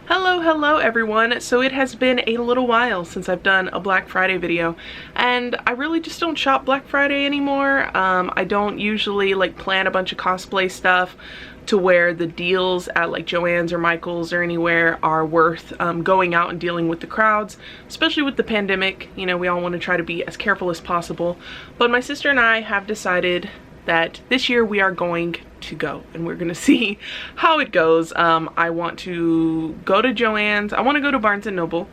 Hello everyone. So it has been a little while since I've done a Black Friday video, and I really just don't shop Black Friday anymore. I don't usually like plan a bunch of cosplay stuff to where the deals at like Joann's or Michael's or anywhere are worth going out and dealing with the crowds, especially with the pandemic. You know, we all want to try to be as careful as possible, but my sister and I have decided that this year we are going to go and we're gonna see how it goes. I want to go to Joann's. I want to go to Barnes and Noble.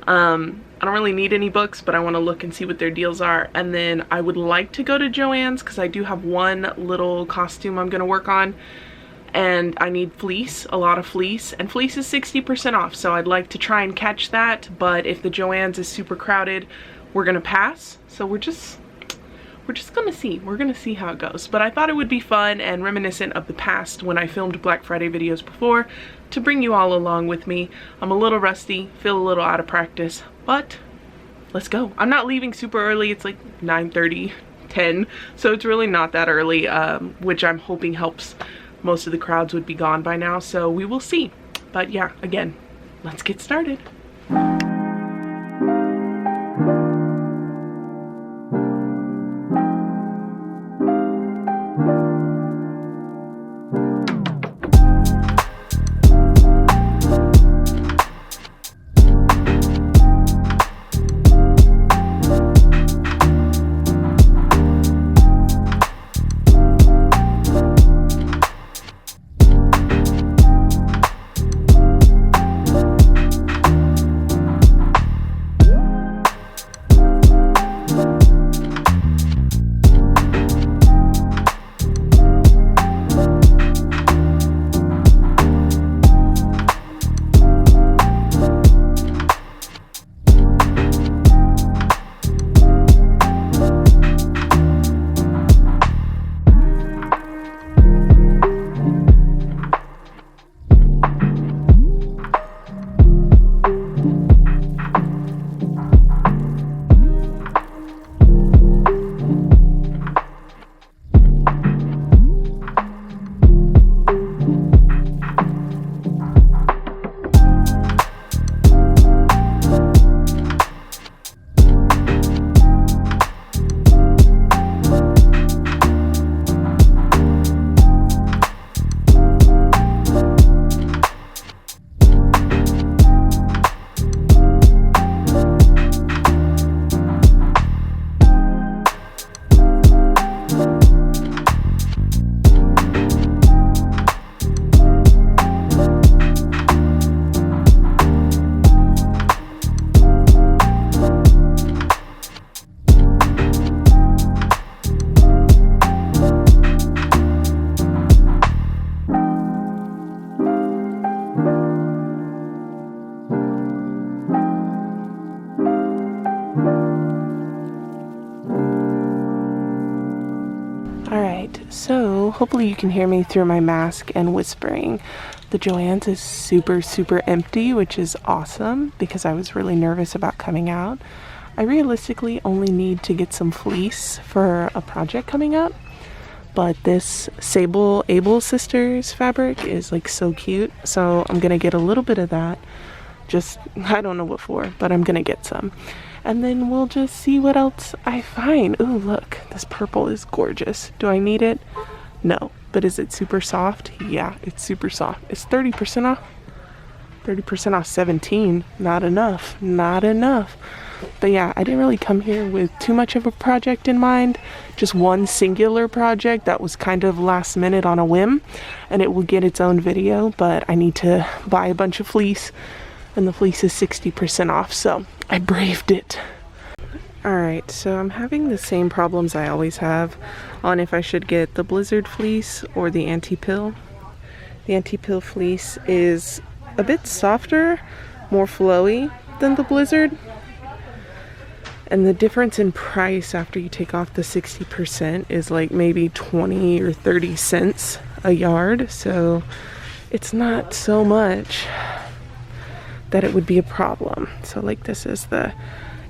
I don't really need any books, but I want to look and see what their deals are. And then I would like to go to Joann's because I do have one little costume I'm gonna work on, and I need fleece, a lot of fleece, and fleece is 60% off, so I'd like to try and catch that. But if the Joann's is super crowded, we're gonna pass. So we're just gonna see. We're gonna see how it goes. But I thought it would be fun and reminiscent of the past when I filmed Black Friday videos before, to bring you all along with me. I'm a little rusty, feel a little out of practice, but let's go. I'm not leaving super early. It's like 9:30, 10, so it's really not that early, which I'm hoping helps. Most of the crowds would be gone by now, so we will see. But yeah, again, let's get started. So hopefully you can hear me through my mask and whispering. The Joann's is super empty, which is awesome because I was really nervous about coming out. I realistically only need to get some fleece for a project coming up, but this Sable Able Sisters fabric is like so cute, so I'm gonna get a little bit of that. Just, I don't know what for, but I'm gonna get some. And then we'll just see what else I find. Ooh, look, this purple is gorgeous. Do I need it? No. But is it super soft? Yeah, it's super soft. It's 30% off. 30% off 17. Not enough. Not enough. But yeah, I didn't really come here with too much of a project in mind. Just one singular project that was kind of last minute on a whim. And it will get its own video. But I need to buy a bunch of fleece. And the fleece is 60% off. So I braved it. Alright, so I'm having the same problems I always have on if I should get the Blizzard fleece or the anti-pill. The anti-pill fleece is a bit softer, more flowy than the Blizzard. And the difference in price after you take off the 60% is like maybe 20 or 30 cents a yard. So it's not so much that it would be a problem. So like this is the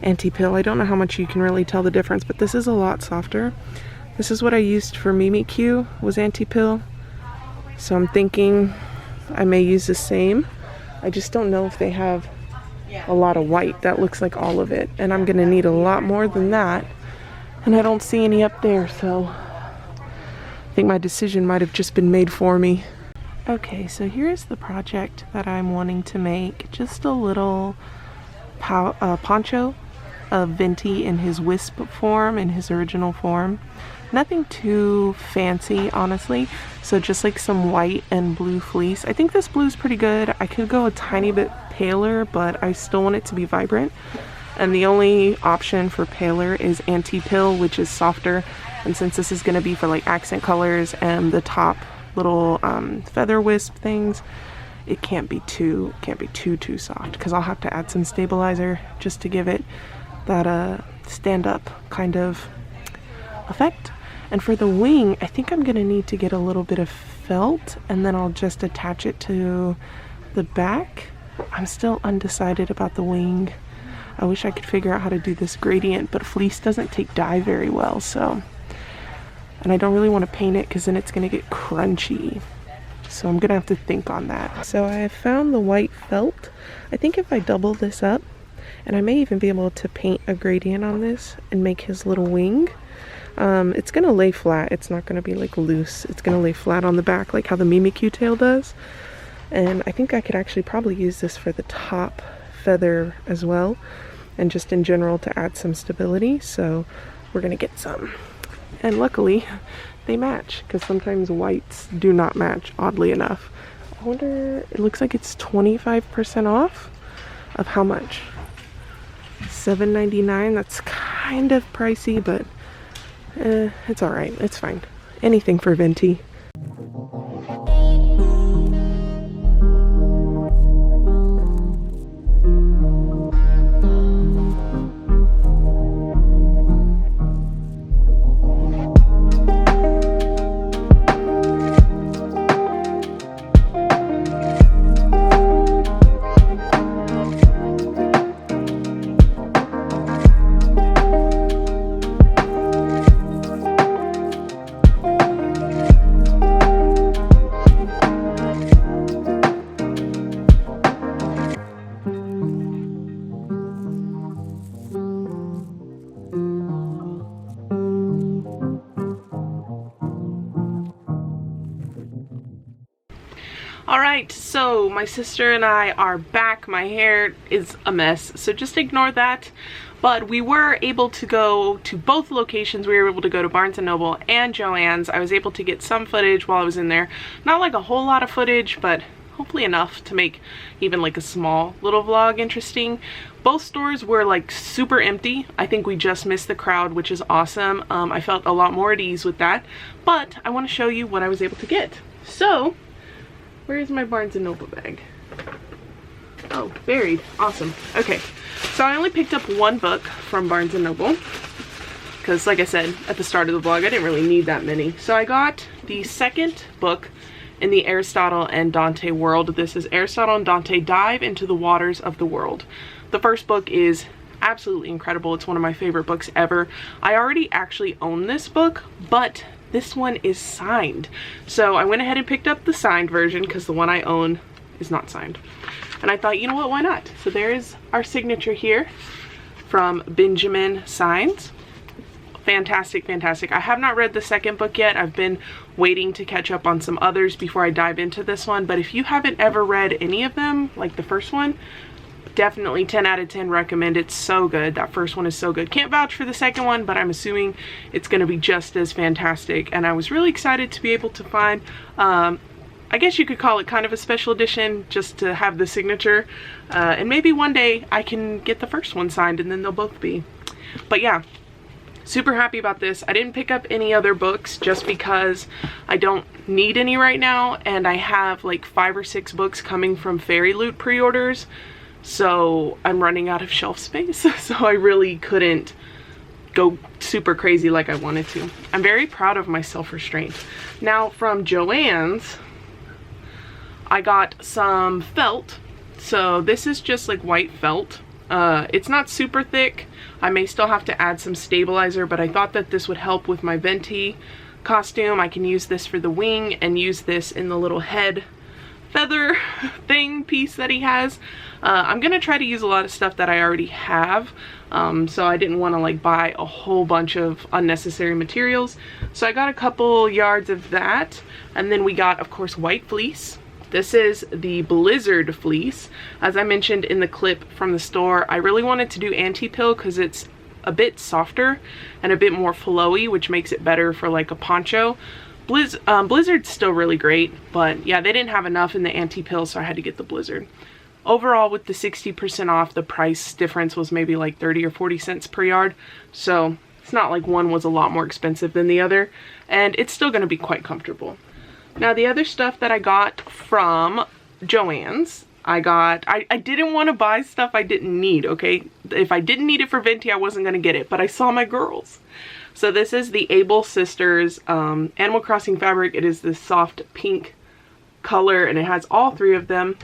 anti-pill. I don't know how much you can really tell the difference, but this is a lot softer. This is what I used for Mimi Q, was anti-pill. So I'm thinking I may use the same I just don't know if they have a lot of white. That looks like all of it, and I'm gonna need a lot more than that, and I don't see any up there, so I think my decision might have just been made for me. Okay, so here's the project that I'm wanting to make. Just a little poncho of Venti in his wisp form, in his original form. Nothing too fancy, honestly. So just like some white and blue fleece. I think this blue is pretty good. I could go a tiny bit paler, but I still want it to be vibrant. And the only option for paler is anti-pill, which is softer. And since this is going to be for like accent colors and the top little feather wisp things, it can't be too soft, because I'll have to add some stabilizer just to give it that stand-up kind of effect. And for the wing, I think I'm gonna need to get a little bit of felt, and then I'll just attach it to the back. I'm still undecided about the wing. I wish I could figure out how to do this gradient, but fleece doesn't take dye very well, so. And I don't really want to paint it because then it's gonna get crunchy. So I'm gonna have to think on that. So I have found the white felt. I think if I double this up, and I may even be able to paint a gradient on this and make his little wing. It's gonna lay flat. It's not gonna be like loose. It's gonna lay flat on the back like how the Mimikyu tail does. And I think I could actually probably use this for the top feather as well, and just in general to add some stability. So we're gonna get some. And luckily they match, because sometimes whites do not match, oddly enough. I wonder, it looks like it's 25% off of how much? $7.99. That's kind of pricey, but it's alright. It's fine. Anything for Venti. Alright, so my sister and I are back. My hair is a mess, so just ignore that. But we were able to go to both locations. We were able to go to Barnes & Noble and Joann's. I was able to get some footage while I was in there. Not like a whole lot of footage, but hopefully enough to make even like a small little vlog interesting. Both stores were like super empty. I think we just missed the crowd, which is awesome. I felt a lot more at ease with that. But I want to show you what I was able to get. So, where is my Barnes & Noble bag? Oh, buried. Awesome. Okay, so I only picked up one book from Barnes & Noble because, like I said at the start of the vlog, I didn't really need that many. So I got the second book in the Aristotle and Dante world. This is Aristotle and Dante Dive into the Waters of the World. The first book is absolutely incredible. It's one of my favorite books ever. I already actually own this book, but this one is signed. So I went ahead and picked up the signed version because the one I own is not signed. And I thought, you know what, why not? So there's our signature here from Benjamin Signs. Fantastic, fantastic. I have not read the second book yet. I've been waiting to catch up on some others before I dive into this one. But if you haven't ever read any of them, like the first one, definitely 10 out of 10 recommend. It's so good. That first one is so good. Can't vouch for the second one, but I'm assuming it's going to be just as fantastic. And I was really excited to be able to find, I guess you could call it kind of a special edition, just to have the signature. And maybe one day I can get the first one signed and then they'll both be. But yeah, super happy about this. I didn't pick up any other books just because I don't need any right now. And I have like 5 or 6 books coming from Fairy Loot pre-orders. So I'm running out of shelf space, so I really couldn't go super crazy like I wanted to. I'm very proud of my self-restraint. Now from Joann's, I got some felt. So this is just like white felt. It's not super thick. I may still have to add some stabilizer, but I thought that this would help with my Venti costume. I can use this for the wing and use this in the little head feather thing piece that he has. I'm gonna try to use a lot of stuff that I already have, so I didn't want to like buy a whole bunch of unnecessary materials. So I got a couple yards of that, and then we got, of course, white fleece. This is the Blizzard fleece. As I mentioned in the clip from the store, I really wanted to do anti-pill because it's a bit softer and a bit more flowy, which makes it better for like a poncho. Blizzard's still really great, but yeah, they didn't have enough in the anti-pill, so I had to get the Blizzard. Overall, with the 60% off, the price difference was maybe like 30 or 40 cents per yard, so it's not like one was a lot more expensive than the other, and it's still going to be quite comfortable. Now, the other stuff that I got from Joanns, I didn't want to buy stuff I didn't need, okay? If I didn't need it for Venti, I wasn't going to get it, but I saw my girls. So this is the Able Sisters Animal Crossing fabric. It is this soft pink color, and it has all three of them.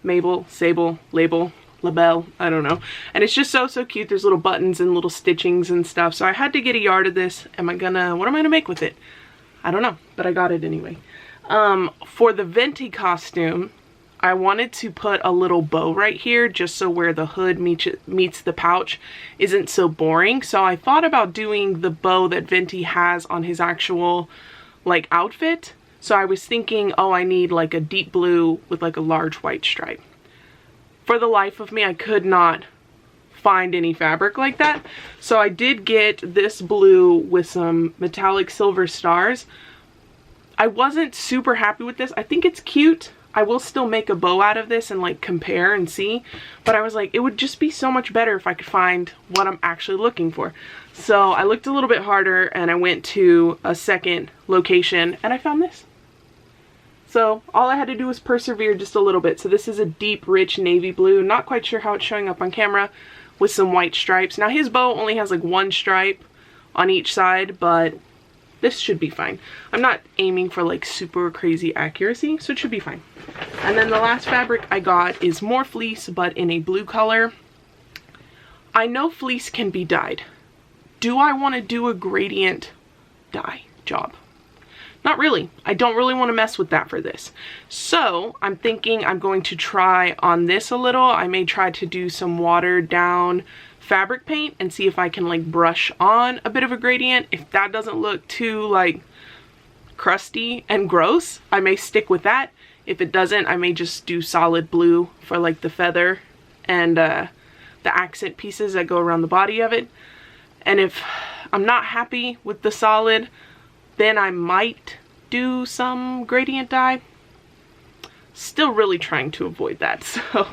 Mabel, Sable, Label, Labelle, I don't know. And it's just so cute. There's little buttons and little stitchings and stuff. So I had to get a yard of this. What am I gonna make with it? I don't know, but I got it anyway. For the Venti costume, I wanted to put a little bow right here just so where the hood meets the pouch isn't so boring. So I thought about doing the bow that Venti has on his actual like outfit. So I was thinking, oh, I need like a deep blue with like a large white stripe. For the life of me, I could not find any fabric like that. So I did get this blue with some metallic silver stars. I wasn't super happy with this. I think it's cute. I will still make a bow out of this and like compare and see. But I was like, it would just be so much better if I could find what I'm actually looking for. So I looked a little bit harder and I went to a second location and I found this. So all I had to do was persevere just a little bit. So this is a deep, rich navy blue. Not quite sure how it's showing up on camera, with some white stripes. Now his bow only has like one stripe on each side, but this should be fine. I'm not aiming for like super crazy accuracy, so it should be fine. And then the last fabric I got is more fleece, but in a blue color. I know fleece can be dyed. Do I want to do a gradient dye job? Not really. I don't really want to mess with that for this. So I'm thinking I'm going to try on this a little. I may try to do some watered down fabric paint and see if I can like brush on a bit of a gradient. If that doesn't look too like crusty and gross, I may stick with that. If it doesn't, I may just do solid blue for like the feather and the accent pieces that go around the body of it. And if I'm not happy with the solid, then I might do some gradient dye. Still really trying to avoid that, so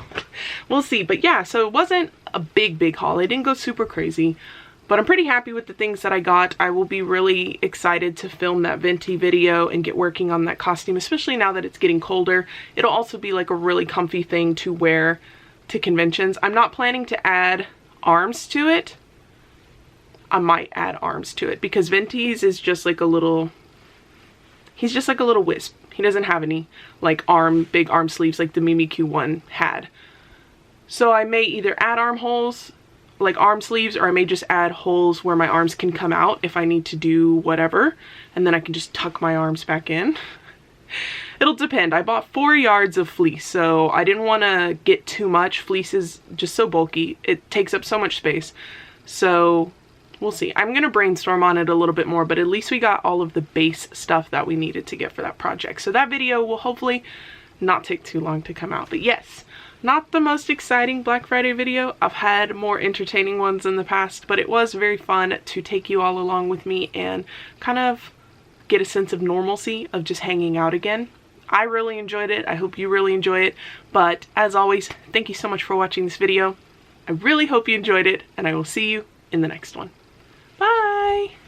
we'll see. But yeah, so it wasn't a big haul. It didn't go super crazy, but I'm pretty happy with the things that I got. I will be really excited to film that Venti video and get working on that costume, especially now that it's getting colder. It'll also be like a really comfy thing to wear to conventions. I'm not planning to add arms to it. I might add arms to it because Venti's is just like a little, he's just like a little wisp. He doesn't have any like big arm sleeves like the Mimikyu one had. So I may either add armholes, like arm sleeves, or I may just add holes where my arms can come out if I need to do whatever. And then I can just tuck my arms back in. It'll depend. I bought 4 yards of fleece, so I didn't want to get too much. Fleece is just so bulky. It takes up so much space. So we'll see. I'm going to brainstorm on it a little bit more, but at least we got all of the base stuff that we needed to get for that project. So that video will hopefully not take too long to come out. But yes, not the most exciting Black Friday video. I've had more entertaining ones in the past, but it was very fun to take you all along with me and kind of get a sense of normalcy of just hanging out again. I really enjoyed it. I hope you really enjoy it. But as always, thank you so much for watching this video. I really hope you enjoyed it, and I will see you in the next one. Bye!